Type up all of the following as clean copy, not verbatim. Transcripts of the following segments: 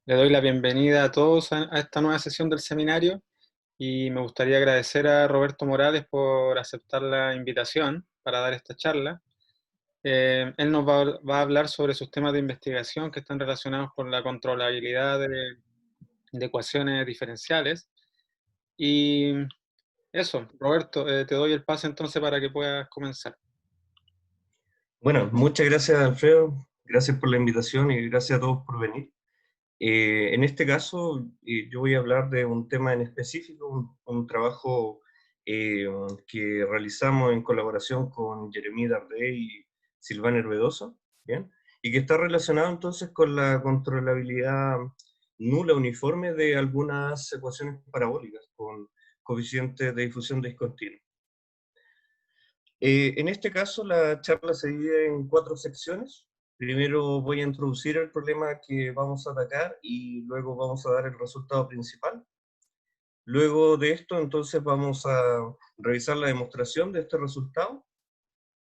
Le doy la bienvenida a todos a esta nueva sesión del seminario y me gustaría agradecer a Roberto Morales por aceptar la invitación para dar esta charla. Él nos va a hablar sobre sus temas de investigación que están relacionados con la controlabilidad de ecuaciones diferenciales. Y eso, Roberto, te doy el pase entonces para que puedas comenzar. Bueno, muchas gracias, Alfredo. Gracias por la invitación y gracias a todos por venir. En este caso, yo voy a hablar de un tema en específico, un trabajo que realizamos en colaboración con Jeremy Dardé y Silvana Herbedoso, ¿bien? Y que está relacionado entonces con la controlabilidad nula uniforme de algunas ecuaciones parabólicas con coeficientes de difusión discontinua. En este caso, la charla se divide en 4 secciones. Primero voy a introducir el problema que vamos a atacar y luego vamos a dar el resultado principal. Luego de esto, entonces, vamos a revisar la demostración de este resultado.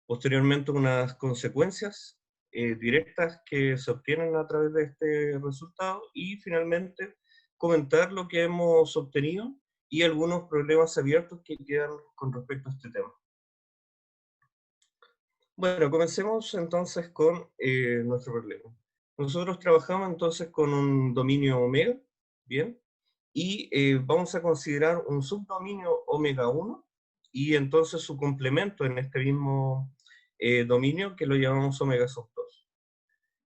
Posteriormente, unas consecuencias directas que se obtienen a través de este resultado. Y finalmente, comentar lo que hemos obtenido y algunos problemas abiertos que quedan con respecto a este tema. Bueno, comencemos entonces con nuestro problema. Nosotros trabajamos entonces con un dominio omega, ¿bien? Y vamos a considerar un subdominio omega 1 y entonces su complemento en este mismo dominio que lo llamamos omega sub 2.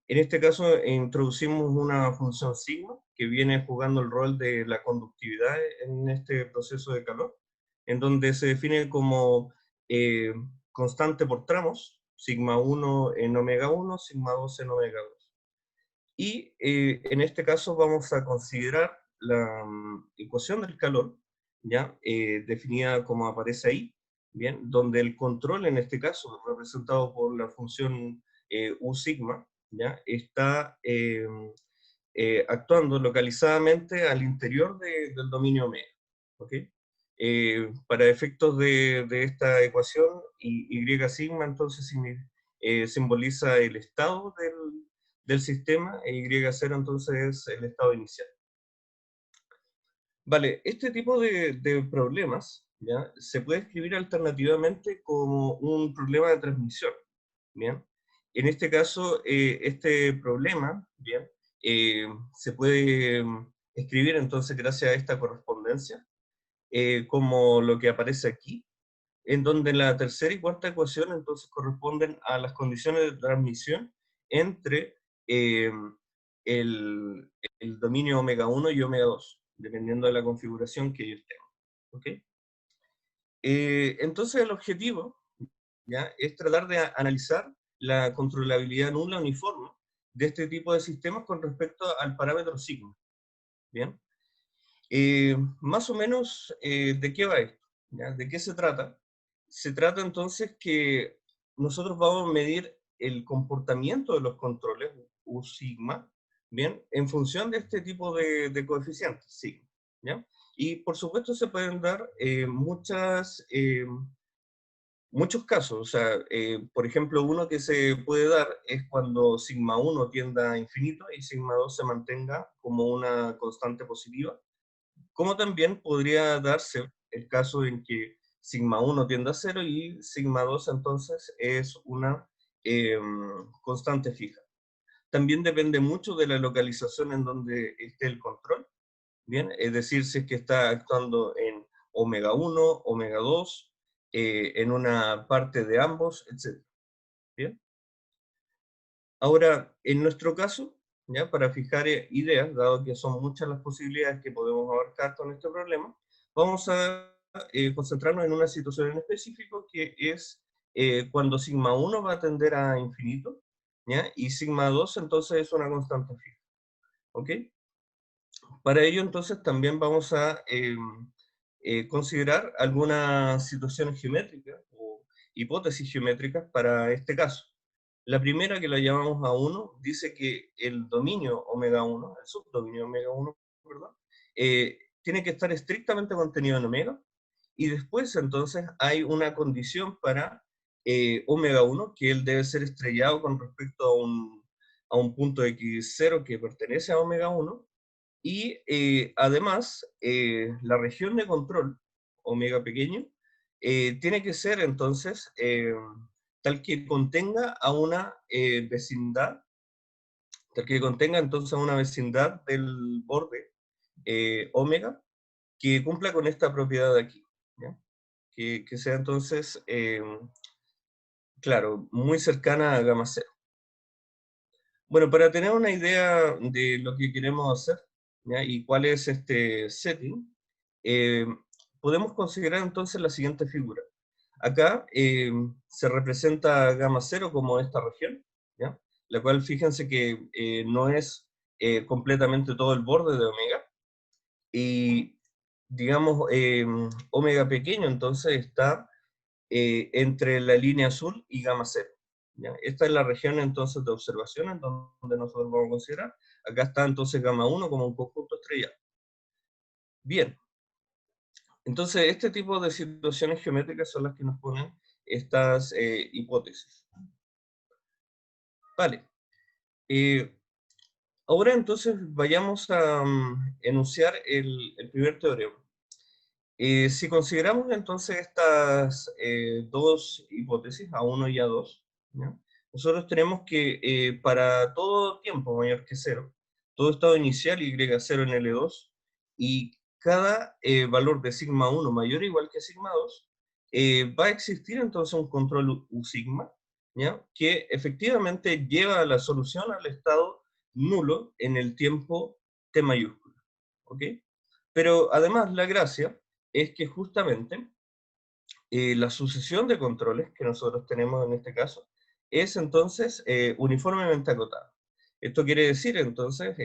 En este caso introducimos una función sigma que viene jugando el rol de la conductividad en este proceso de calor, en donde se define como eh, constante por tramos, sigma 1 en omega 1, sigma 2 en omega 2. Y en este caso vamos a considerar la ecuación del calor, ¿ya? Definida como aparece ahí, ¿bien? Donde el control en este caso, representado por la función U sigma, ¿ya? Está actuando localizadamente al interior del dominio omega, ¿ok? Para efectos de esta ecuación, y sigma entonces simboliza el estado del sistema, e Y0 entonces es el estado inicial. Vale, este tipo de problemas, ¿ya? Se puede escribir alternativamente como un problema de transmisión, ¿bien? En este caso, este problema, ¿bien? Se puede escribir entonces gracias a esta correspondencia, como lo que aparece aquí, en donde la tercera y cuarta ecuación entonces corresponden a las condiciones de transmisión entre eh, el, el dominio omega 1 y omega 2, dependiendo de la configuración que ellos tengan. ¿Okay? Entonces el objetivo, ¿ya?, es tratar de analizar la controlabilidad nula uniforme de este tipo de sistemas con respecto al parámetro sigma. ¿Bien? Más o menos, ¿de qué va esto? ¿Ya? ¿De qué se trata? Se trata entonces que nosotros vamos a medir el comportamiento de los controles U sigma, ¿bien? En función de este tipo de coeficientes, sigma, ¿ya? Y por supuesto se pueden dar muchos casos. O sea, por ejemplo, uno que se puede dar es cuando sigma 1 tienda a infinito y sigma 2 se mantenga como una constante positiva, como también podría darse el caso en que sigma 1 tiende a 0 y sigma 2 entonces es una constante fija. También depende mucho de la localización en donde esté el control, ¿bien? Es decir, si es que está actuando en omega 1, omega 2, en una parte de ambos, etc. ¿Bien? Ahora, en nuestro caso, ¿ya?, para fijar ideas, dado que son muchas las posibilidades que podemos abarcar con este problema, vamos a concentrarnos en una situación en específico que es cuando sigma 1 va a tender a infinito, ¿ya?, y sigma 2 entonces es una constante fija. ¿Ok? Para ello entonces también vamos a considerar algunas situaciones geométricas o hipótesis geométricas para este caso. La primera, que la llamamos A1, dice que el dominio omega 1, el subdominio omega 1, perdón, tiene que estar estrictamente contenido en omega, y después entonces hay una condición para omega 1, que él debe ser estrellado con respecto a un punto x0 que pertenece a omega 1, Y además, la región de control, omega pequeño, tiene que ser entonces tal que contenga a una vecindad, tal que contenga entonces a una vecindad del borde omega que cumpla con esta propiedad de aquí, ¿ya? Que sea entonces, claro, muy cercana a gamma cero. Bueno, para tener una idea de lo que queremos hacer, ¿ya? Y cuál es este setting, eh, podemos considerar entonces la siguiente figura. Acá se representa gamma cero como esta región, ¿ya? La cual fíjense que no es completamente todo el borde de omega, y digamos omega pequeño entonces está entre la línea azul y gamma cero. ¿Ya? Esta es la región entonces de observación en donde nosotros vamos a considerar. Acá está entonces gamma 1 como un conjunto estrellado. Bien, entonces este tipo de situaciones geométricas son las que nos ponen estas hipótesis. Vale. Ahora entonces vayamos a enunciar el primer teorema. Si consideramos entonces estas dos hipótesis, A1 y A2, ¿ya? Nosotros tenemos que para todo tiempo mayor que cero, todo estado inicial Y0 en L2, y cada valor de sigma 1 mayor o igual que sigma 2, va a existir entonces un control U sigma, ¿ya? Que efectivamente lleva a la solución al estado nulo en el tiempo T mayúscula, ¿ok? Pero además la gracia es que justamente la sucesión de controles que nosotros tenemos en este caso es entonces uniformemente acotada. Esto quiere decir entonces,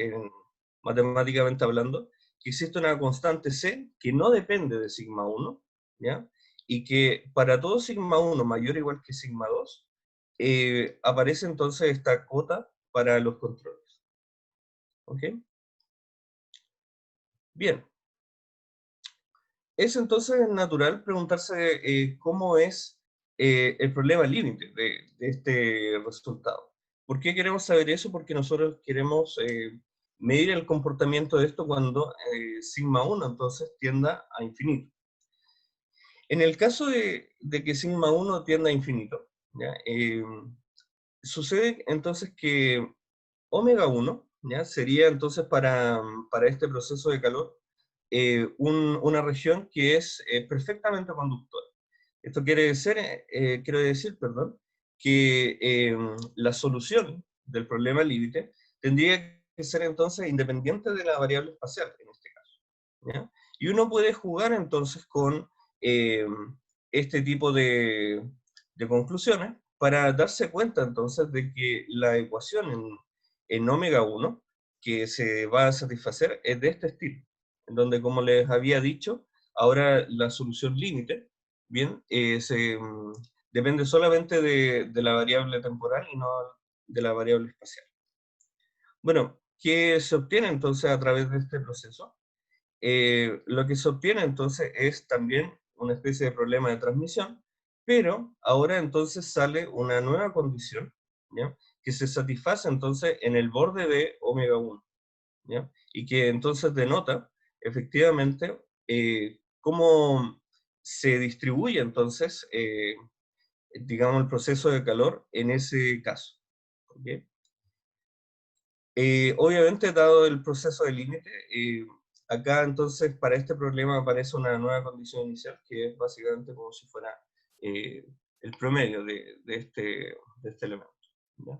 matemáticamente hablando, que existe una constante C que no depende de sigma 1, ¿ya? Y que para todo sigma 1 mayor o igual que sigma 2, aparece entonces esta cota para los controles. ¿Ok? Bien. Es entonces natural preguntarse cómo es el problema límite de este resultado. ¿Por qué queremos saber eso? Porque nosotros queremos medir el comportamiento de esto cuando sigma 1 entonces tienda a infinito. En el caso de que sigma 1 tienda a infinito, ¿ya? Sucede entonces que omega 1, ¿ya? Sería entonces para este proceso de calor una región que es perfectamente conductora. Esto quiere decir, perdón, que la solución del problema límite tendría que ser entonces independiente de la variable espacial, en este caso, ¿ya? Y uno puede jugar entonces con eh, este tipo de conclusiones para darse cuenta entonces de que la ecuación en omega 1 que se va a satisfacer es de este estilo, en donde, como les había dicho, ahora la solución límite, bien, depende solamente de la variable temporal y no de la variable espacial. Bueno, ¿qué se obtiene entonces a través de este proceso? Lo que se obtiene entonces es también una especie de problema de transmisión, pero ahora entonces sale una nueva condición, ¿ya? Que se satisface entonces en el borde de omega 1, ¿ya? Y que entonces denota efectivamente cómo se distribuye entonces, digamos, el proceso de calor en ese caso. ¿Okay? Obviamente, dado el proceso de límite, acá entonces para este problema aparece una nueva condición inicial, que es básicamente como si fuera eh, el promedio de este elemento, ¿ya?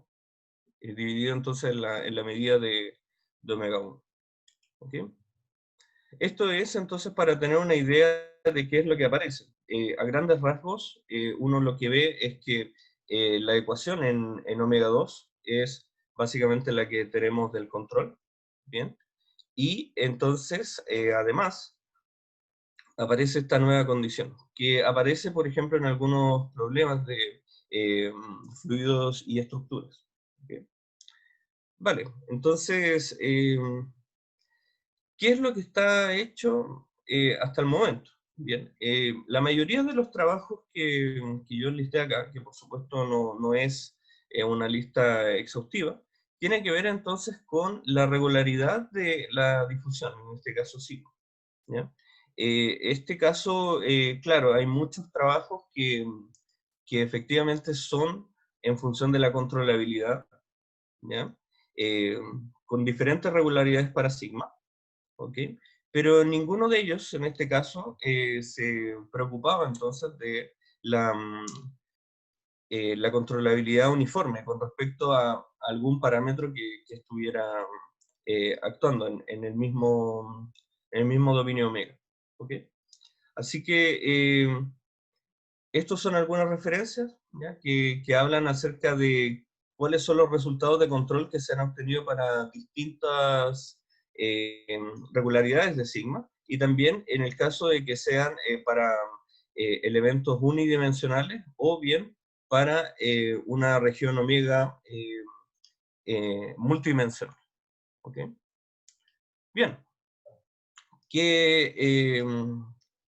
Dividido entonces en la medida de omega 1. ¿Okay? Esto es entonces para tener una idea de qué es lo que aparece. A grandes rasgos, uno lo que ve es que la ecuación en omega 2 es básicamente la que tenemos del control, ¿bien? Y entonces, además, aparece esta nueva condición, que aparece, por ejemplo, en algunos problemas de fluidos y estructuras. ¿Okay? Vale, entonces, ¿qué es lo que está hecho hasta el momento? Bien, la mayoría de los trabajos que yo listé acá, que por supuesto no es una lista exhaustiva, tiene que ver entonces con la regularidad de la difusión, en este caso sigma, ¿ya? Este caso, claro, hay muchos trabajos que efectivamente son en función de la controlabilidad, ¿ya? Eh, con diferentes regularidades para sigma, ¿ok? Pero ninguno de ellos, en este caso, se preocupaba entonces de la controlabilidad uniforme con respecto a algún parámetro que estuviera actuando en el mismo dominio omega, ¿ok? Así que estos son algunas referencias, ¿ya? Que hablan acerca de cuáles son los resultados de control que se han obtenido para distintas eh, regularidades de sigma, y también en el caso de que sean para elementos unidimensionales o bien para una región omega multidimensional. ¿Ok? Bien, ¿qué, eh,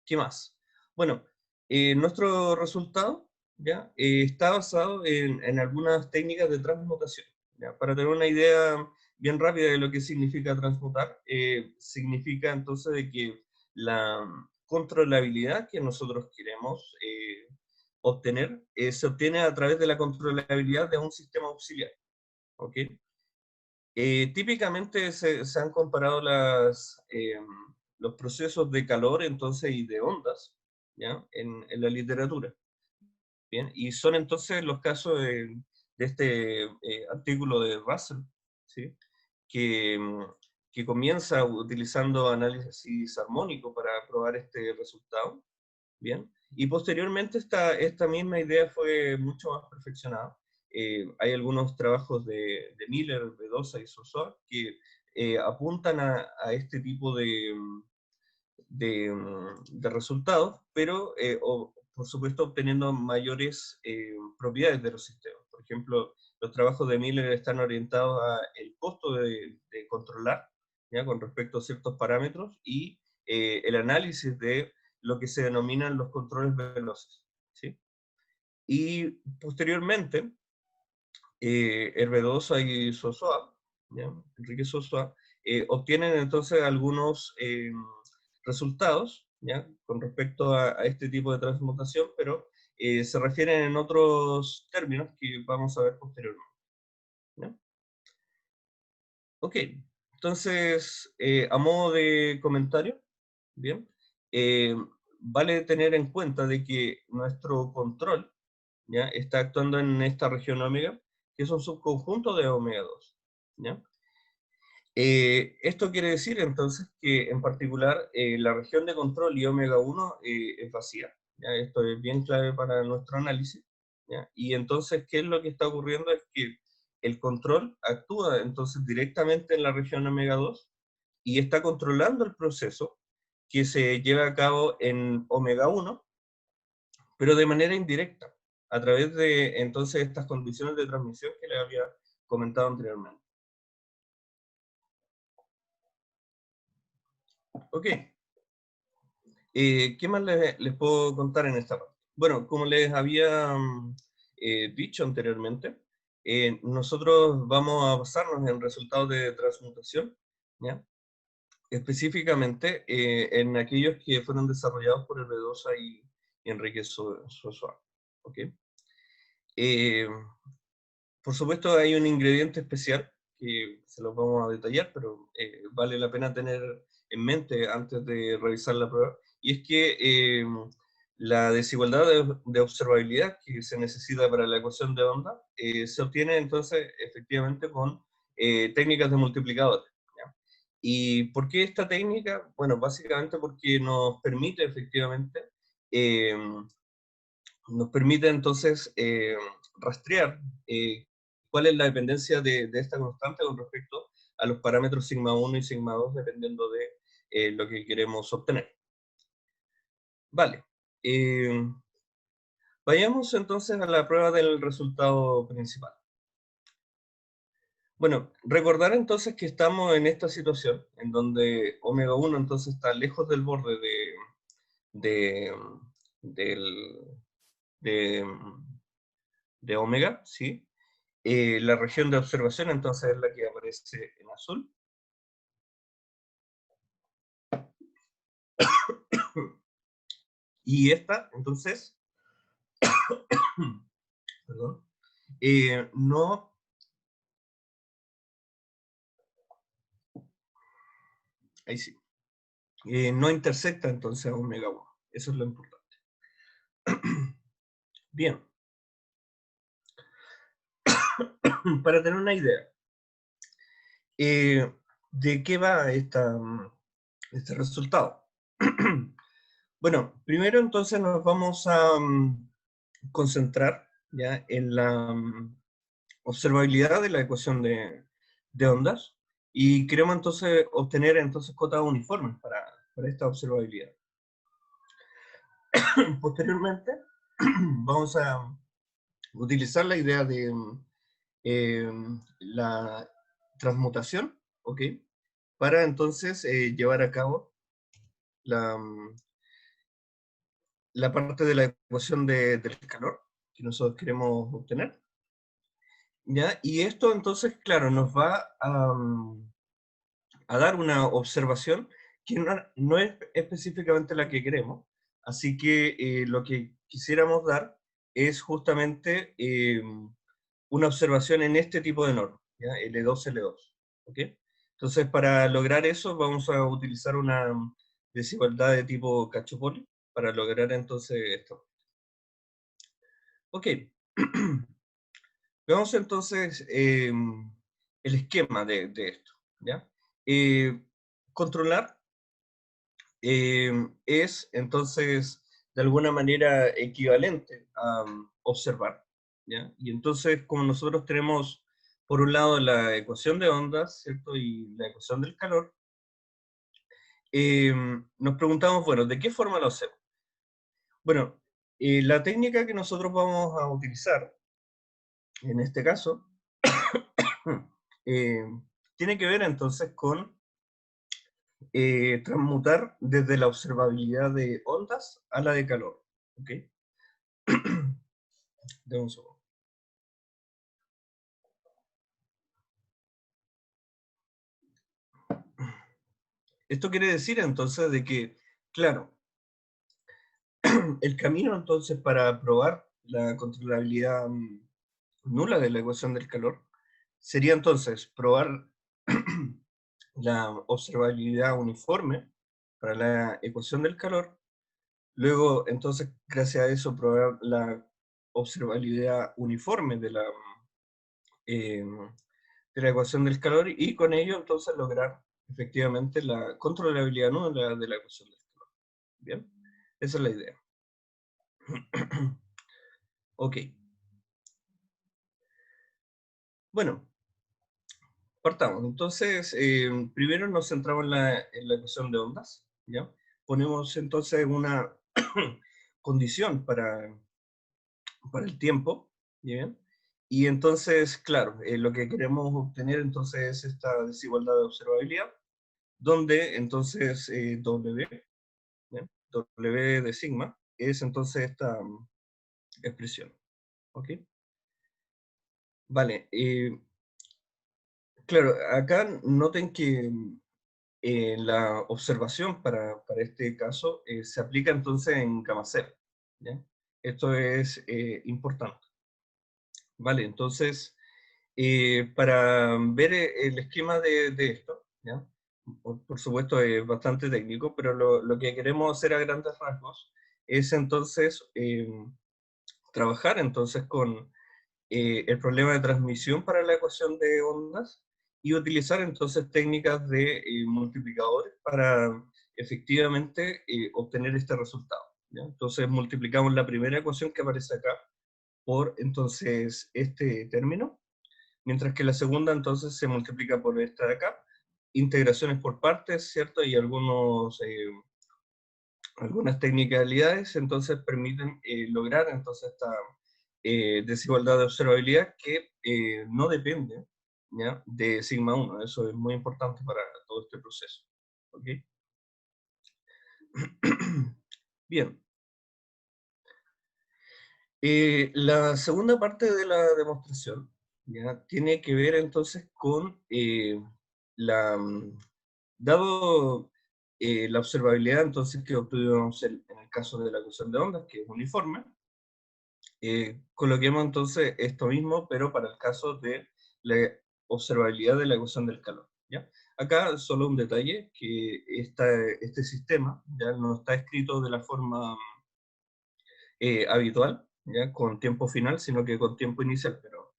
¿qué más? Bueno, nuestro resultado ¿ya? Está basado en algunas técnicas de transmutación. ¿Ya? Para tener una idea bien rápida de lo que significa transmutar, significa entonces de que la controlabilidad que nosotros queremos obtener se obtiene a través de la controlabilidad de un sistema auxiliar. ¿Ok? Típicamente se han comparado los procesos de calor entonces y de ondas ¿ya? En la literatura. ¿Bien? Y son entonces los casos de este artículo de Russell, ¿sí? que, que comienza utilizando análisis armónico para probar este resultado. ¿Bien? Y posteriormente esta misma idea fue mucho más perfeccionada. Hay algunos trabajos de Miller, Bedosa y Sosa que apuntan a este tipo de resultados, pero por supuesto obteniendo mayores propiedades de los sistemas. Por ejemplo, los trabajos de Miller están orientados a el costo de controlar, ¿ya? Con respecto a ciertos parámetros y el análisis de lo que se denominan los controles veloces, ¿sí? Y posteriormente, Herbedosa y Sosoa, ¿ya? Enrique Sosoa, obtienen entonces algunos resultados, ¿ya? Con respecto a este tipo de transmutación, pero se refieren en otros términos que vamos a ver posteriormente, ¿ya? Ok, entonces, a modo de comentario, bien, eh, vale tener en cuenta de que nuestro control ¿ya? Está actuando en esta región omega, que es un subconjunto de omega 2. ¿Ya? Esto quiere decir entonces que en particular la región de control y omega 1 es vacía. ¿Ya? Esto es bien clave para nuestro análisis. ¿Ya? Y entonces, ¿qué es lo que está ocurriendo? Es que el control actúa entonces directamente en la región omega 2 y está controlando el proceso que se lleva a cabo en omega 1, pero de manera indirecta, a través de entonces estas condiciones de transmisión que les había comentado anteriormente. Ok, ¿qué más les puedo contar en esta parte? Bueno, como les había dicho anteriormente, nosotros vamos a basarnos en resultados de transmutación, ¿ya? Específicamente en aquellos que fueron desarrollados por Herbedosa y Enrique Sosoa. ¿Ok? Eh, Por supuesto hay un ingrediente especial que se los vamos a detallar, pero vale la pena tener en mente antes de revisar la prueba, y es que la desigualdad de observabilidad que se necesita para la ecuación de onda se obtiene entonces efectivamente con técnicas de multiplicadores. ¿Ya? ¿Y por qué esta técnica? Bueno, básicamente porque eh, nos permite entonces rastrear cuál es la dependencia de esta constante con respecto a los parámetros sigma 1 y sigma 2, dependiendo de lo que queremos obtener. Vale. Vayamos entonces a la prueba del resultado principal. Bueno, recordar entonces que estamos en esta situación, en donde omega 1 entonces está lejos del borde de, del, de, de omega, ¿sí? La región de observación entonces es la que aparece en azul. Y esta, entonces, perdón, no, ahí sí, no intersecta entonces a omega 1. Eso es lo importante. Bien, para tener una idea de qué va este resultado. Bueno, primero entonces nos vamos a concentrar ya en la observabilidad de la ecuación de ondas y queremos entonces obtener entonces cotas uniformes para esta observabilidad. Posteriormente vamos a utilizar la idea de la transmutación, ¿ok? Para entonces llevar a cabo la, la parte de la ecuación del calor que nosotros queremos obtener. ¿Ya? Y esto entonces, claro, nos va a dar una observación que no es específicamente la que queremos. Así que lo que quisiéramos dar es justamente una observación en este tipo de norma, ¿ya? L2, L2. ¿Ok? Entonces, para lograr eso, vamos a utilizar una desigualdad de tipo Cacciopoli para lograr entonces esto. Ok. Veamos entonces el esquema de esto, ¿ya? Controlar es entonces de alguna manera equivalente a observar, ¿ya? Y entonces, como nosotros tenemos por un lado la ecuación de ondas, ¿cierto? Y la ecuación del calor, nos preguntamos, bueno, ¿de qué forma lo hacemos? Bueno, la técnica que nosotros vamos a utilizar en este caso eh, tiene que ver entonces con transmutar desde la observabilidad de ondas a la de calor. ¿Ok? Dame un segundo. Esto quiere decir entonces de que, claro, el camino entonces para probar la controlabilidad nula de la ecuación del calor sería entonces probar la observabilidad uniforme para la ecuación del calor. Luego, entonces, gracias a eso, probar la observabilidad uniforme de la ecuación del calor y con ello, entonces, lograr efectivamente la controlabilidad nula de la ecuación del calor. Bien, esa es la idea. Ok. Bueno, partamos. Entonces, primero nos centramos en la ecuación de ondas, ¿ya? Ponemos entonces una condición para el tiempo, ¿bien? Y entonces, claro, lo que queremos obtener entonces es esta desigualdad de observabilidad, donde entonces W, ¿bien? W de sigma, es entonces esta expresión, ¿ok? Vale, claro, acá noten que la observación para este caso se aplica entonces en gamma cero, ¿ya? Esto es importante. Vale, entonces, para ver el esquema de esto, ¿ya? Por supuesto es bastante técnico, pero lo que queremos hacer a grandes rasgos es entonces trabajar entonces con el problema de transmisión para la ecuación de ondas y utilizar entonces técnicas de multiplicadores para efectivamente obtener este resultado, ¿ya? Entonces multiplicamos la primera ecuación que aparece acá por entonces este término, mientras que la segunda entonces se multiplica por esta de acá, integraciones por partes, ¿cierto? Y algunas technicalidades entonces permiten lograr entonces esta desigualdad de observabilidad que no depende, ¿ya?, de sigma 1. Eso es muy importante para todo este proceso. ¿Ok? Bien. La segunda parte de la demostración ¿ya? Tiene que ver entonces con la, dado la observabilidad entonces que obtuvimos en el caso de la ecuación de ondas, que es uniforme, coloquemos entonces esto mismo, pero para el caso de la observabilidad de la ecuación del calor, ¿ya? Acá solo un detalle, que este sistema ya no está escrito de la forma habitual, ¿ya? Con tiempo final, sino que con tiempo inicial, pero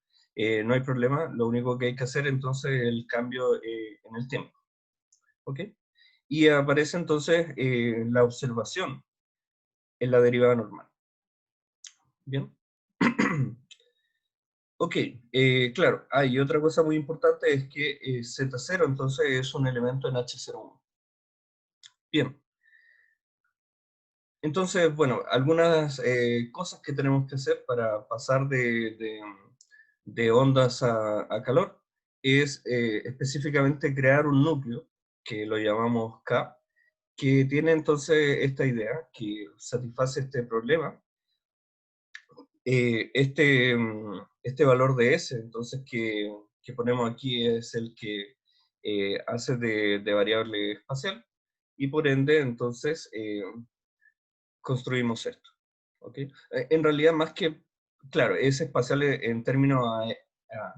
no hay problema, lo único que hay que hacer entonces es el cambio en el tiempo, ¿ok? Y aparece entonces la observación en la derivada normal, ¿bien? Ok, claro, hay otra cosa muy importante, es que Z0 entonces es un elemento en H01. Bien, entonces, bueno, algunas cosas que tenemos que hacer para pasar de ondas a calor es específicamente crear un núcleo, que lo llamamos K, que tiene entonces esta idea, que satisface este problema. Este valor de S, entonces, que ponemos aquí es el que hace de variable espacial, y por ende, entonces, construimos esto. ¿Ok? En realidad, más que, claro, es espacial en términos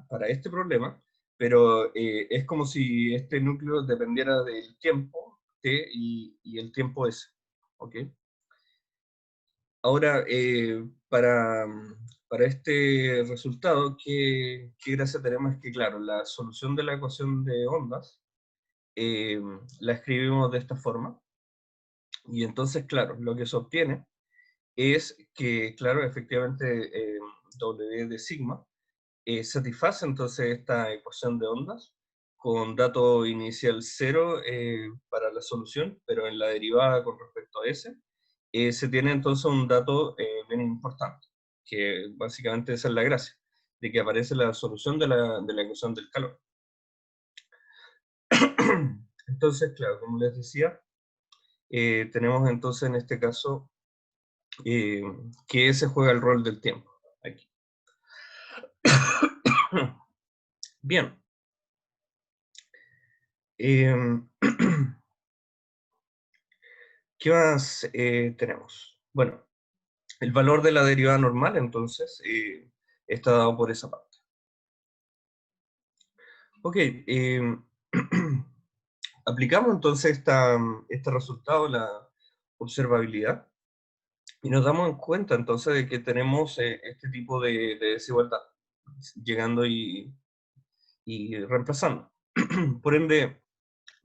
para este problema, pero es como si este núcleo dependiera del tiempo T y el tiempo S. ¿Ok? Ahora, para este resultado, ¿qué gracia tenemos? Es que, claro, la solución de la ecuación de ondas eh, la escribimos de esta forma, y entonces, claro, lo que se obtiene es que, claro, efectivamente, W de sigma satisface entonces esta ecuación de ondas con dato inicial 0 para la solución, pero en la derivada con respecto a S, se tiene entonces un dato bien importante, que básicamente esa es la gracia, de que aparece la solución de la ecuación del calor. Entonces, claro, como les decía, tenemos entonces en este caso eh, que se juega el rol del tiempo aquí. Bien. ¿Qué más tenemos? Bueno, el valor de la derivada normal, entonces, está dado por esa parte. Ok, aplicamos entonces este resultado, la observabilidad, y nos damos cuenta entonces de que tenemos este tipo de desigualdad, llegando y reemplazando. Por ende,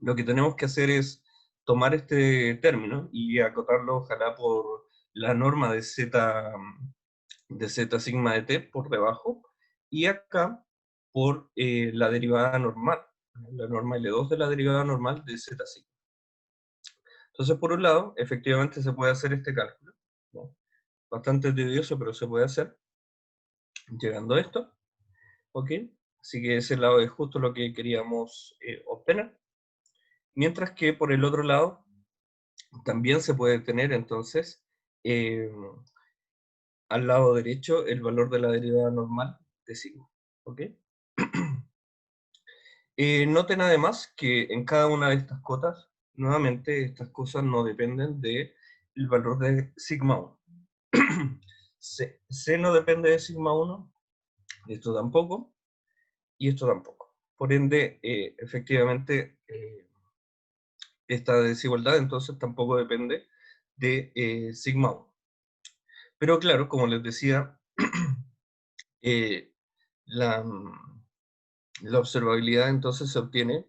lo que tenemos que hacer es tomar este término y acotarlo, ojalá, por la norma de z sigma de t por debajo, y acá por la derivada normal, la norma L2 de la derivada normal de z sigma. Entonces, por un lado, efectivamente se puede hacer este cálculo, ¿no? Bastante tedioso, pero se puede hacer, llegando a esto, ¿ok? Así que ese lado es justo lo que queríamos obtener. Mientras que por el otro lado, también se puede tener entonces eh, al lado derecho el valor de la derivada normal de sigma. ¿Ok? Noten además que en cada una de estas cotas, nuevamente, estas cosas no dependen del valor de sigma 1. C no depende de sigma 1, esto tampoco, y esto tampoco. Por ende, efectivamente, esta desigualdad entonces tampoco depende de sigma 1. Pero claro, como les decía, eh, la, la observabilidad entonces se obtiene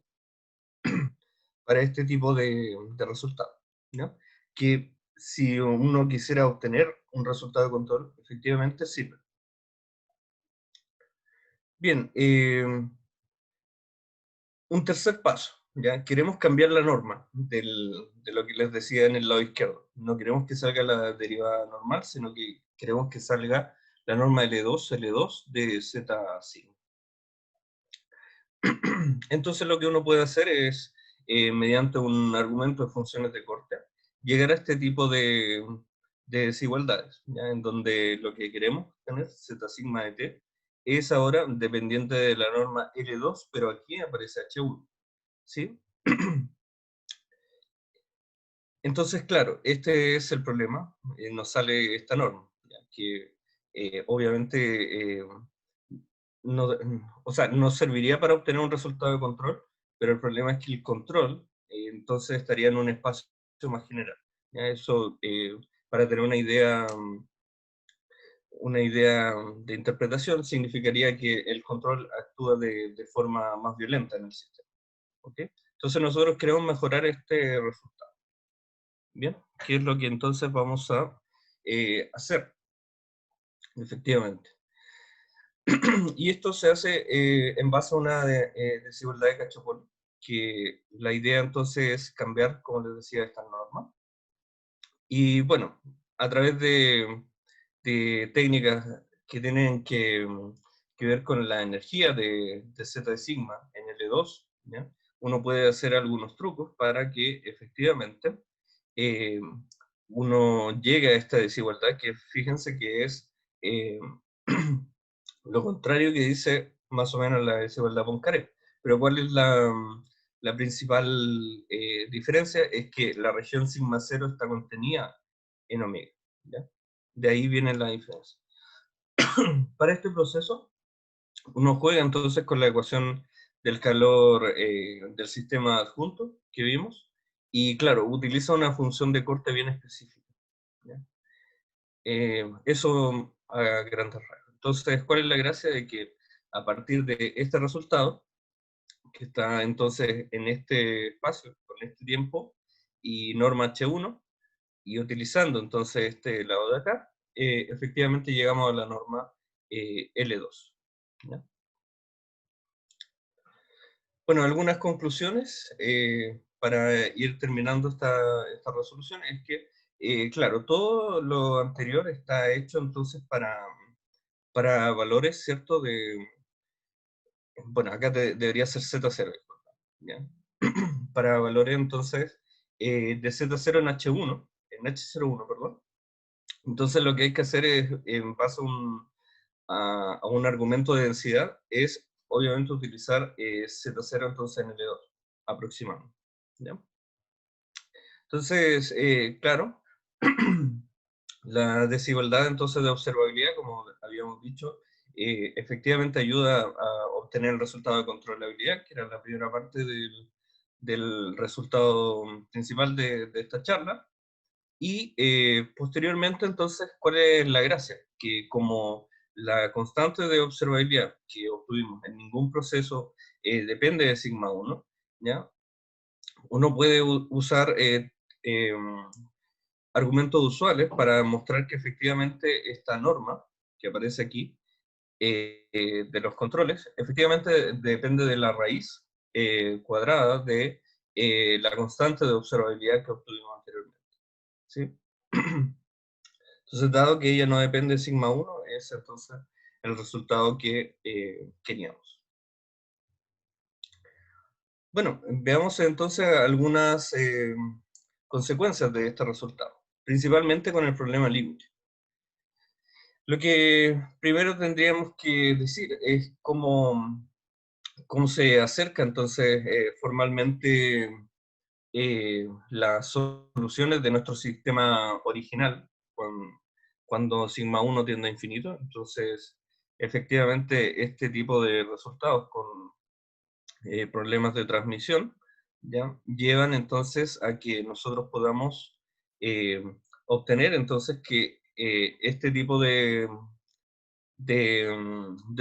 para este tipo de resultados, ¿no? Que si uno quisiera obtener un resultado de control, efectivamente sirve. Bien, un tercer paso, ¿ya? Queremos cambiar la norma de lo que les decía en el lado izquierdo. No queremos que salga la derivada normal, sino que queremos que salga la norma L2 de Z sigma. Entonces lo que uno puede hacer es, mediante un argumento de funciones de corte, llegar a este tipo de desigualdades, ¿ya? En donde lo que queremos tener, z sigma de t, es ahora dependiente de la norma L2, pero aquí aparece H1, ¿sí? Entonces, claro, este es el problema, nos sale esta norma, ya, que obviamente no, o sea, nos serviría para obtener un resultado de control, pero el problema es que el control entonces estaría en un espacio más general. ¿Ya? Eso, para tener una idea de interpretación, significaría que el control actúa de forma más violenta en el sistema. ¿Ok? Entonces nosotros queremos mejorar este resultado. ¿Bien? ¿Qué es lo que entonces vamos a hacer? Efectivamente. Y esto se hace en base a una desigualdad de Cachopol, que la idea entonces es cambiar, como les decía, esta norma. Y bueno, a través de técnicas que tienen que ver con la energía de Z de sigma en L2, ¿ya? Uno puede hacer algunos trucos para que efectivamente eh, uno llegue a esta desigualdad, que fíjense que es eh, lo contrario que dice más o menos la desigualdad Poincaré. Pero ¿cuál es la principal diferencia? Es que la región sigma cero está contenida en omega. ¿Ya? De ahí viene la diferencia. Para este proceso, uno juega entonces con la ecuación del calor del sistema adjunto que vimos, y claro, utiliza una función de corte bien específica. ¿Ya? Eso a grandes rasgos. Entonces, ¿cuál es la gracia de que a partir de este resultado, que está entonces en este espacio, con este tiempo, y norma H1, y utilizando entonces este lado de acá, efectivamente llegamos a la norma L2. ¿Ya? Bueno, algunas conclusiones para ir terminando esta resolución es que, claro, todo lo anterior está hecho entonces para valores, ¿cierto? Bueno, acá debería ser Z0, disculpa, ¿ya? Para valores entonces de Z0 en H1, en H01, perdón. Entonces lo que hay que hacer es, en base a un argumento de densidad, es obviamente utilizar Z0 entonces en L2, aproximadamente. ¿Ya? Entonces, claro, la desigualdad entonces de observabilidad, como habíamos dicho, efectivamente ayuda a obtener el resultado de controlabilidad, que era la primera parte del resultado principal de esta charla. Y posteriormente, entonces, ¿cuál es la gracia? Que como la constante de observabilidad que obtuvimos en ningún proceso depende de sigma 1, ¿ya? Uno puede usar argumentos usuales para mostrar que efectivamente esta norma que aparece aquí de los controles, efectivamente depende de la raíz cuadrada de la constante de observabilidad que obtuvimos anteriormente. ¿Sí? Entonces, dado que ella no depende de sigma 1, es entonces el resultado que queríamos. Bueno, veamos entonces algunas consecuencias de este resultado, principalmente con el problema límite. Lo que primero tendríamos que decir es cómo se acerca entonces formalmente las soluciones de nuestro sistema original cuando sigma 1 tiende a infinito. Entonces, efectivamente, este tipo de resultados con problemas de transmisión ¿ya? Llevan entonces a que nosotros podamos eh, obtener entonces que este tipo de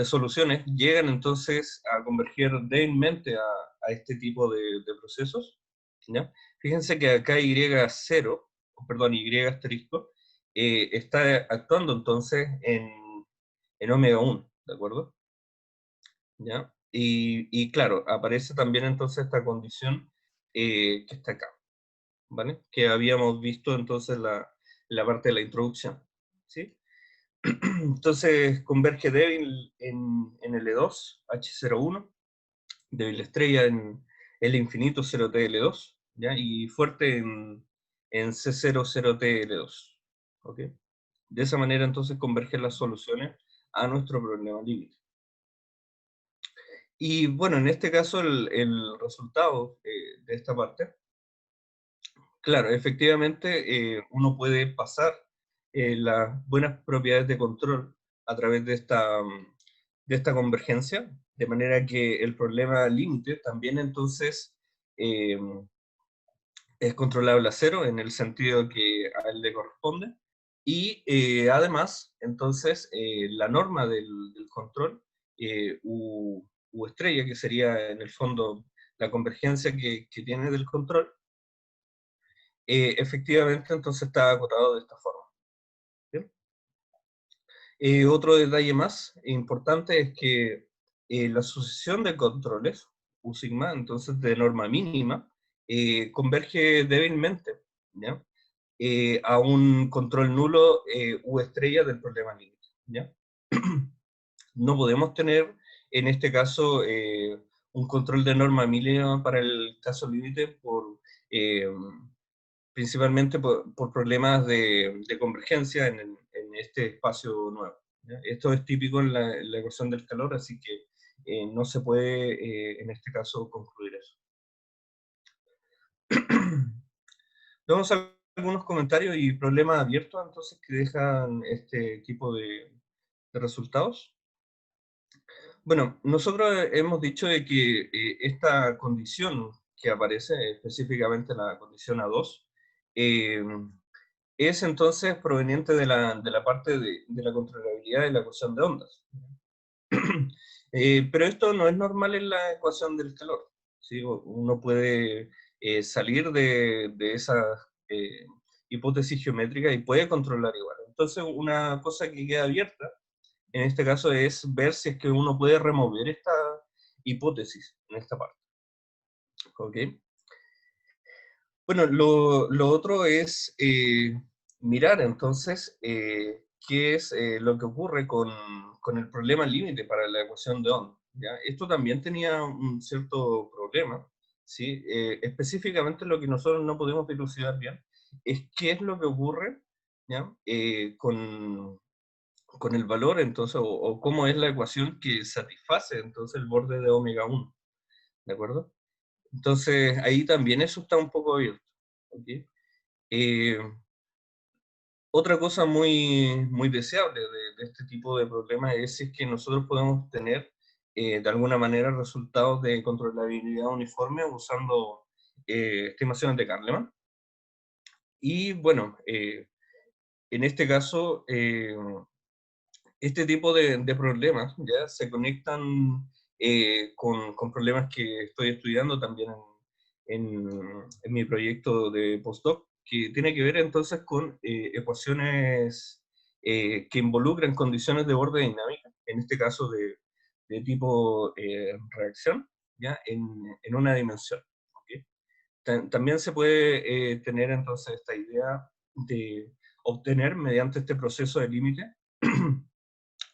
soluciones llegan entonces a converger débilmente a este tipo de procesos. ¿Ya? Fíjense que acá Y0, perdón, Y asterisco, está actuando entonces en omega 1, ¿de acuerdo? ¿Ya? Y claro, aparece también entonces esta condición que está acá, ¿vale? Que habíamos visto entonces la parte de la introducción, ¿sí? Entonces converge débil en L2, H01, débil estrella en L infinito 0TL2, ¿ya? Y fuerte en C00TL2. ¿Ok? De esa manera entonces convergen las soluciones a nuestro problema límite. Y bueno, en este caso el resultado de esta parte, claro, efectivamente uno puede pasar las buenas propiedades de control a través de esta convergencia, de manera que el problema límite también entonces eh, es controlable a cero en el sentido que a él le corresponde. Y además, entonces, la norma del control, U estrella, que sería en el fondo la convergencia que tiene del control, efectivamente entonces está acotado de esta forma. ¿Bien? Otro detalle más importante es que la sucesión de controles, U sigma, entonces de norma mínima, converge débilmente, ¿ya? A un control nulo U estrella del problema límite, ¿ya? No podemos tener, en este caso, un control de norma mínima para el caso límite eh, principalmente por problemas de convergencia en este espacio nuevo, ¿ya? Esto es típico en la ecuación del calor, así que no se puede, en este caso, concluir eso. Vamos a algunos comentarios y problemas abiertos, entonces, que dejan este tipo de resultados. Bueno, nosotros hemos dicho de que esta condición que aparece, específicamente la condición A2, eh, es entonces proveniente de la parte de la controlabilidad de la ecuación de ondas. Pero esto no es normal en la ecuación del calor, ¿sí? Uno puede salir de esa hipótesis geométrica y puede controlar igual. Entonces, una cosa que queda abierta en este caso es ver si es que uno puede remover esta hipótesis en esta parte. ¿Ok? Bueno, lo otro es mirar entonces qué es lo que ocurre con el problema límite para la ecuación de Ohm, ¿ya? Esto también tenía un cierto problema, ¿sí? Específicamente lo que nosotros no podemos dilucidar bien es qué es lo que ocurre, ¿ya? Con el valor, entonces, o cómo es la ecuación que satisface entonces el borde de omega 1, ¿de acuerdo? Entonces, ahí también eso está un poco abierto, ¿ok? Eh, Otra cosa muy deseable de este tipo de problemas es si es que nosotros podemos tener de alguna manera resultados de controlabilidad uniforme usando estimaciones de Kahneman. Y bueno, en este caso, este tipo de problemas ya se conectan con problemas que estoy estudiando también en mi proyecto de postdoc, que tiene que ver entonces con ecuaciones que involucran condiciones de borde dinámica, en este caso de tipo reacción, ¿ya? En una dimensión. ¿Ok? También se puede tener entonces esta idea de obtener mediante este proceso de límite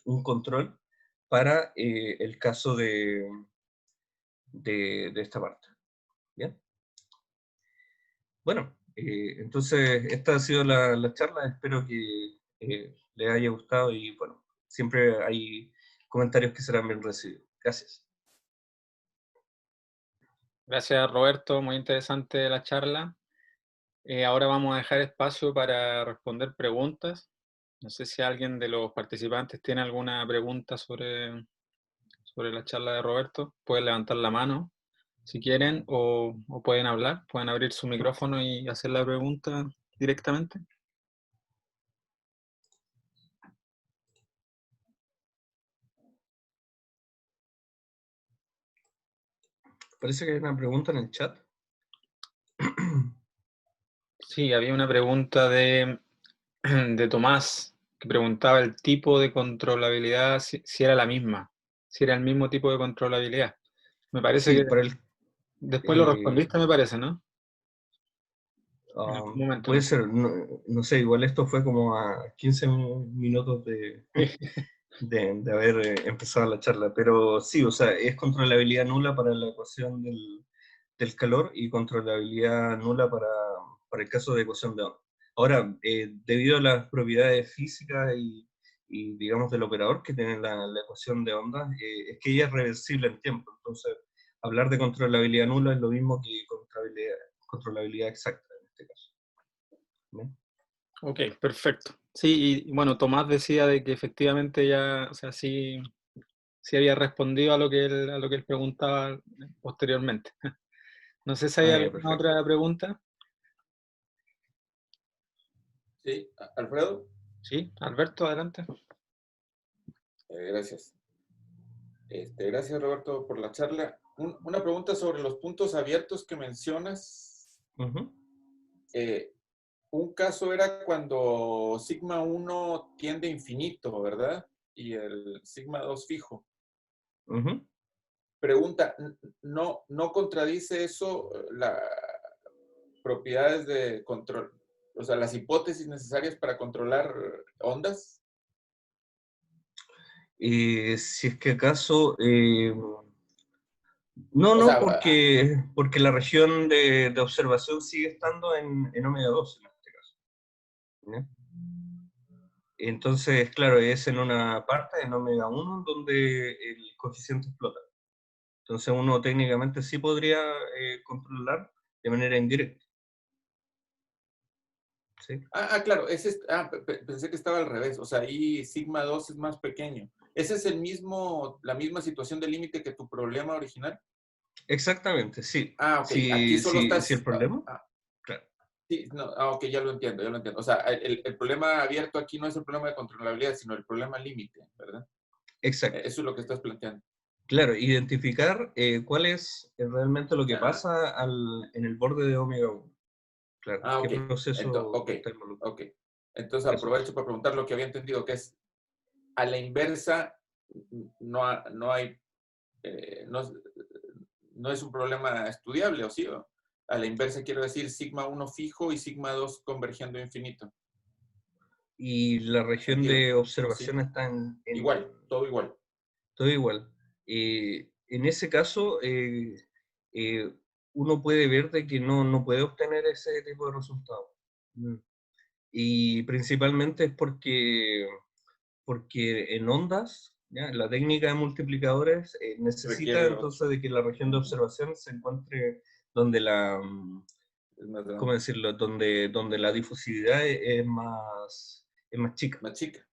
un control para el caso de esta parte. ¿Bien? Bueno, entonces esta ha sido la charla, espero que les haya gustado y bueno, siempre hay comentarios que serán bien recibidos. Gracias. Gracias, Roberto, muy interesante la charla. Ahora vamos a dejar espacio para responder preguntas. No sé si alguien de los participantes tiene alguna pregunta sobre la charla de Roberto. Pueden levantar la mano si quieren o pueden hablar, pueden abrir su micrófono y hacer la pregunta directamente. Parece que hay una pregunta en el chat. Sí, había una pregunta de Tomás que preguntaba el tipo de controlabilidad, si era la misma, si era el mismo tipo de controlabilidad. Me parece Sí, que para el, después lo eh, respondiste, me parece, ¿no? En algún momento, no puede sé. ser, no, no sé, igual esto fue como a 15 minutos de haber empezado la charla, pero sí, o sea, es controlabilidad nula para la ecuación del calor y controlabilidad nula para el caso de ecuación de onda. Ahora, debido a las propiedades físicas y digamos del operador que tiene la ecuación de ondas, es que ella es reversible en tiempo. Entonces, hablar de controlabilidad nula es lo mismo que controlabilidad exacta en este caso. ¿Bien? Ok, perfecto. Sí, y bueno, Tomás decía de que efectivamente ya, o sea, sí, sí había respondido a lo que él preguntaba posteriormente. No sé si hay Ah, ya, alguna perfecto. otra pregunta. Sí, Alfredo, Sí, Alberto, adelante. gracias. Gracias, Roberto, por la charla. Una pregunta sobre los puntos abiertos que mencionas. Ujú, Eh, un caso era cuando sigma 1 tiende a infinito, ¿verdad? Y el sigma 2 fijo. ujú. Pregunta, ¿no contradice eso las propiedades de control? O sea, las hipótesis necesarias para controlar ondas. Si es que acaso, no, O no, sea, porque la región de observación sigue estando en omega 2 en este caso. ¿Ya? Entonces, claro, es en una parte, en omega 1, donde el coeficiente explota. Entonces uno técnicamente sí podría controlar de manera indirecta. ¿Sí? claro, pensé que estaba al revés. O sea, ahí sigma 2 es más pequeño. ¿Ese es la misma situación de límite que tu problema original? Exactamente, sí. Ok. Aquí solo Si el estás. problema, claro, Sí, no, ok, ya lo entiendo, ya lo entiendo. O sea, el problema abierto aquí no es el problema de controlabilidad, sino el problema límite, ¿verdad? exacto. Eso es lo que estás planteando. Claro, identificar cuál es realmente lo que Ah, pasa en el borde de omega 1. Claro, qué ok. proceso Ok, está involucrado. ok. Entonces Eso es. aprovecho para preguntar lo que había entendido, que es a la inversa, no hay, no, no es un problema estudiable, ¿o sí? A la inversa quiero decir sigma 1 fijo y sigma 2 convergiendo a infinito. Y la región ¿Sentido? de ¿O sí? observación está Igual, todo igual. todo igual. En ese caso, eh, uno puede ver de que no puede obtener ese tipo de resultados. Mm. Y principalmente es porque en ondas, ¿ya? La técnica de multiplicadores necesita Requiere otro. entonces de que la región de observación se encuentre donde Es más ¿cómo grande. decirlo? Donde la difusividad es más chica. Más chica,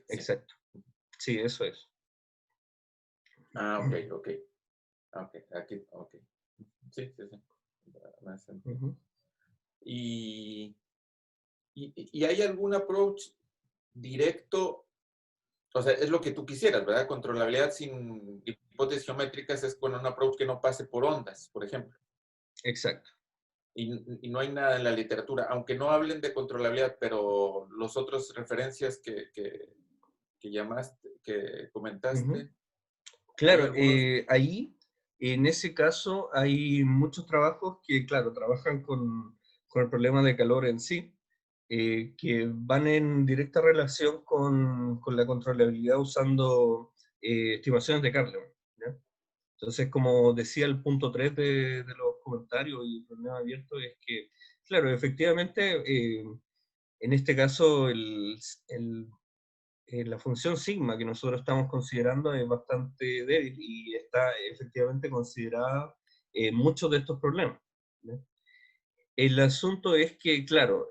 sí. Exacto. Sí, eso es. Ok, ok. Ok, aquí, ok. Sí, sí, sí. Me hace sentido. Ujú. ¿Y, y hay algún approach directo? O sea, es lo que tú quisieras, ¿verdad? Controlabilidad sin hipótesis geométricas es con un approach que no pase por ondas, por ejemplo. Exacto. Y no hay nada en la literatura, aunque no hablen de controlabilidad, pero los otros referencias que llamaste, que Ujú. comentaste, ¿hay Claro, algunos? ahí, en ese caso, hay muchos trabajos que, claro, trabajan con el problema de calor en sí, que van en directa relación con la controlabilidad usando estimaciones de Carleman, ¿ya? Entonces, como decía el punto 3 de los comentarios y el problema abierto, es que, claro, efectivamente, en este caso, la función sigma que nosotros estamos considerando es bastante débil y está efectivamente considerada en muchos de estos problemas, ¿no? El asunto es que, claro,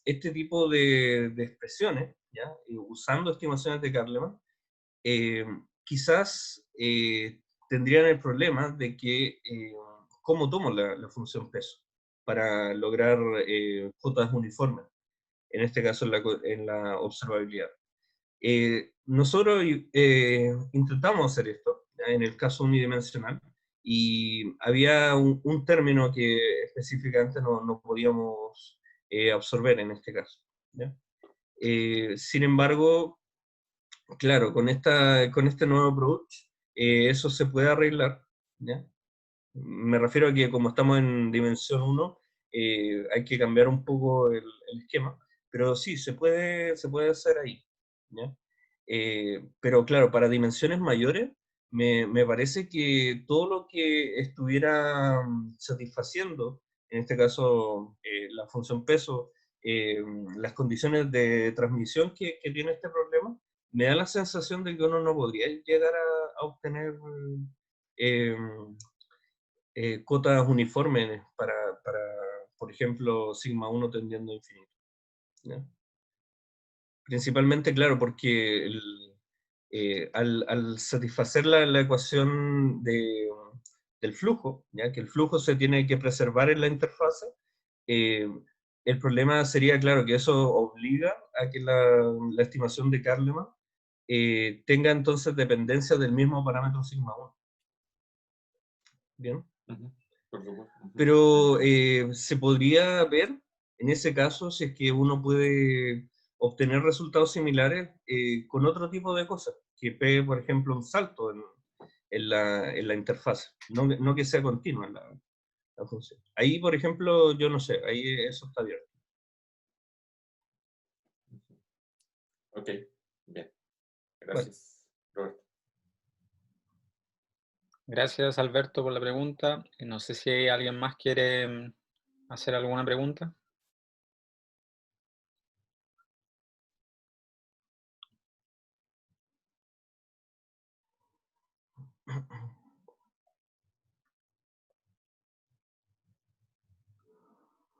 este tipo de expresiones, ¿ya? Usando estimaciones de Carleman, eh, quizás tendrían el problema de que cómo tomo la función peso para lograr cotas uniformes, en este caso en la observabilidad. Nosotros intentamos hacer esto en el caso unidimensional y había un término que específicamente no podíamos absorber en este caso, ¿ya? Sin embargo, claro, con este nuevo approach, eso se puede arreglar, ¿ya? Me refiero a que como estamos en dimensión 1, hay que cambiar un poco el esquema, pero sí, se puede hacer ahí, ¿ya? Pero claro, para dimensiones mayores, me parece que todo lo que estuviera satisfaciendo, en este caso la función peso, las condiciones de transmisión que tiene este problema, me da la sensación de que uno no podría llegar a obtener cotas uniformes para, por ejemplo, sigma 1 tendiendo a infinito, ¿ya? Principalmente, claro, porque al satisfacer la ecuación del flujo, ¿ya? Que el flujo se tiene que preservar en la interfase, el problema sería, claro, que eso obliga a que la estimación de Kahneman tenga entonces dependencia del mismo parámetro sigma 1. ¿Bien? Por supuesto. Pero se podría ver, en ese caso, si es que uno puede obtener resultados similares con otro tipo de cosas, que pegue, por ejemplo, un salto en la interfaz, no que sea continua la función. Ahí, por ejemplo, yo no sé, ahí eso está abierto. Ok, bien. Gracias, Roberto. Gracias, Alberto, por la pregunta. No sé si alguien más quiere hacer alguna pregunta.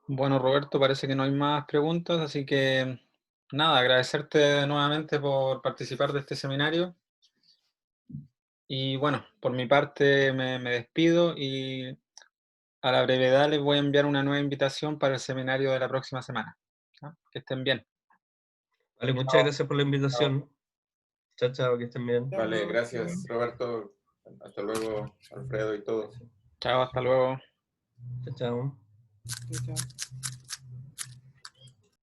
Bueno, Roberto, parece que no hay más preguntas, así que nada, agradecerte nuevamente por participar de este seminario. Y bueno, por mi parte me despido y a la brevedad les voy a enviar una nueva invitación para el seminario de la próxima semana. ¿No? Que estén bien. Vale, muchas gracias por la invitación. Chao, chao, que estén bien. Vale, gracias, Roberto. Hasta luego, Alfredo y todos. Chao, hasta luego. Chao, chao. Chao.